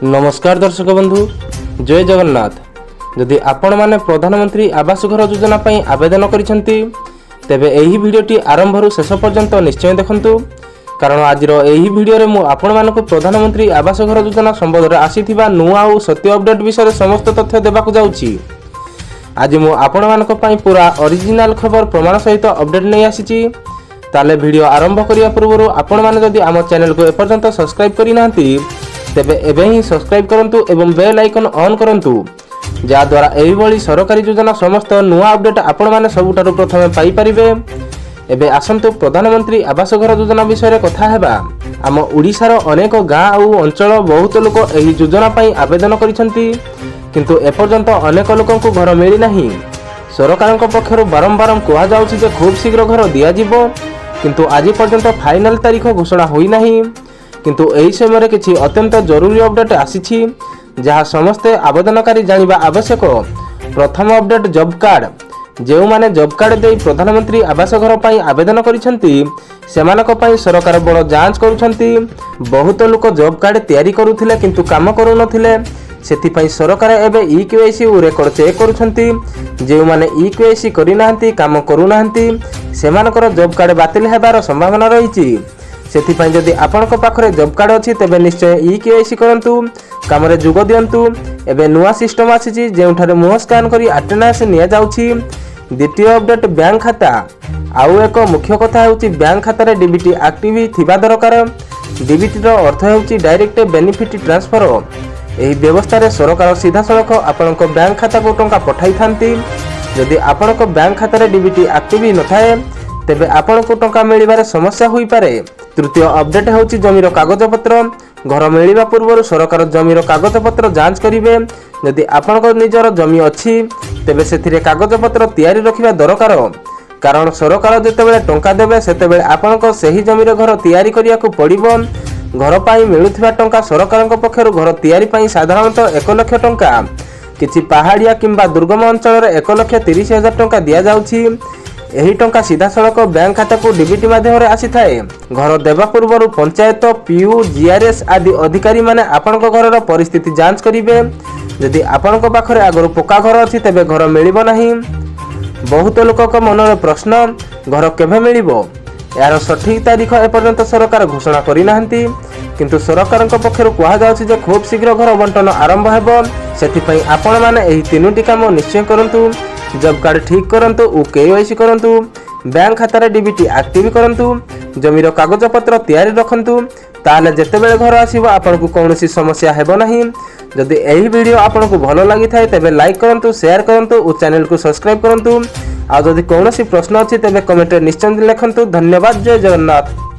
नमस्कार दर्शक बंधु, जय जगन्नाथ। जदि आपण माने प्रधानमंत्री आवास घर योजना पई आवेदन करिसेंती तेबे एही भिडियोटी आरंभ शेष पर्यंत निश्चय देखंतु, कारण आजिर एही भिडियो रे मु आपण मानकु प्रधानमंत्री आवास घर योजना संबंध आसीथिबा नुआ और सत्य अपडेट विषय समस्त तथ्य देबाकु जाउची। आज मु आपण मानक पई पूरा ओरिजिनल खबर प्रमाण सहित अपडेट नै आसीची। ताले भिडियो आरंभ करिया पूर्व आपण माने जदि आम चैनल को एपर्यंत सब्सक्राइब करि नांती तेबे एबे ही सब्सक्राइब करंतु एवं बेल आइकन ऑन करंतु, जा द्वारा एही भली सरकारी योजना समस्त नुआ अपडेट आपण माने सबुठारु प्रथमे पाई परिबे। एबे आसंतु प्रधानमंत्री आवास घर योजना विषय रे कथा हेबा। आम ओडिशार अनेक गाँ और अंचल बहुत लोक एही योजना पई आवेदन करिसेंती, किंतु एपर्यंत अनेक लोकंकु घर मिली नाही। सरकारक पक्षरु बारंबार कहा जाउछि जे खूब शीघ्र घर दिया जिवो, किंतु आज पर्यंत फाइनल तारीख घोषणा होई नाही। किंतु एही समय किछि अत्यंत जरूरी अपडेट आसीछि, जहाँ समस्ते आवेदनकारी जानिबा आवश्यक। प्रथम अपडेट जॉब कार्ड। जो माने जॉब कार्ड दे प्रधानमंत्री आवास घर पई आवेदन करिसेंती सेमानक पई सरकार बड़ जांच करूछंती। बहुत लोक जॉब कार्ड तैयारी करूथिले किंतु काम करू नथिले, सेति पई सरकार एबे ईकेवाईसी रेकर्ड चेक करूछंती। जो माने ईकेवाईसी करि नाहंती, काम करू नाहंती, सेमानकर जॉब कार्ड बातिल हेबार संभावना रहिछि। सेति पई जदि आपनक पाखरे जॉब कार्ड अछि तेबे निश्चय ईकेवाईसी करंतु, काम रे जुग दियंतु। एबे नुआ सिस्टम आछि जेउठारे मुह स्कैन करी अटेंडेंस निया जाउछि। द्वितीय अपडेट बैंक खाता। आउ एक मुख्य कथा हेउछि बैंक खाता रे डीबीटी एक्टिव थिबा दरकार। डीबीटी रो अर्थ हेउछि डायरेक्ट बेनिफिट ट्रांसफर। एही व्यवस्था रे सरकार सीधा सड़क आपनक बैंक खाता को टंका पठाई थांती। जदि आपनक बैंक खाता रे डीबीटी एक्टिव न थाए तेबे आपनक टंका मिलिबारे समस्या होई पारे। तृतीय अपडेट हेउछि जमीर कागज पत्र। घर मिलिबा पूर्व सरकार जमीर कागज पत्र जांच करिवे। जदि आपनक निजर जमी अछि तेबे सेथिरे कागज पत्र तैयारी रखिबा दरकार, कारण सरकार जेतेबेले टंका देबे सेतेबेले आपनक सही जमीर घर तैयारी करियाकु पड़िबो। घर पाई मिलुथिबा टंका सरकारक पक्षरु घर तैयारी पाई साधारणतः 1 लाख टंका, किछि पहाड़िया किंबा दुर्गम अंचल रे 1,30,000 टंका दिया जाउछि। एही टंका सीधा सड़क बैंक खाता को डीबीटी माध्यम रे आसी थाए। घर देबा पूर्व पंचायत पीयू जीआरएस आदि अधिकारी माने आपनक घरर परिस्थिति जांच करिवे। जदि आपनक पाखरे आगरु पक्का घर अछि तेबे घर मिलिबो नाही। बहुत लोकक मनरे प्रश्न, घर केभे मिलिबो? यार सठिक तारीख एपर्यंत सरकार घोषणा करि नाहंती, किंतु सरकारक पक्षरु कहा जाउछि जे खूब शीघ्र घर बंटन आरंभ हेबो। सेति पई आपण माने एही तीनोटी काम निश्चय करंतु। जॉब कार्ड ठीक करंतु और केवाईसी करंतु, बैंक खाता रे डीबीटी एक्टिव करंतु, जमीर कागज पत्र तैयारी रखंतु। ताले जेतेबेले घर आसीबो आपनकु कोनोसी समस्या हेबो नाही। जदि एही वीडियो आपनकु भलो लागि थाए तेबे लाइक करंतु, शेयर करंतु और चैनल को सब्सक्राइब करंतु। आ जदि कोनोसी प्रश्न अछि तेबे कमेंट रे निश्चय लिखंतु। धन्यवाद। जय जगन्नाथ।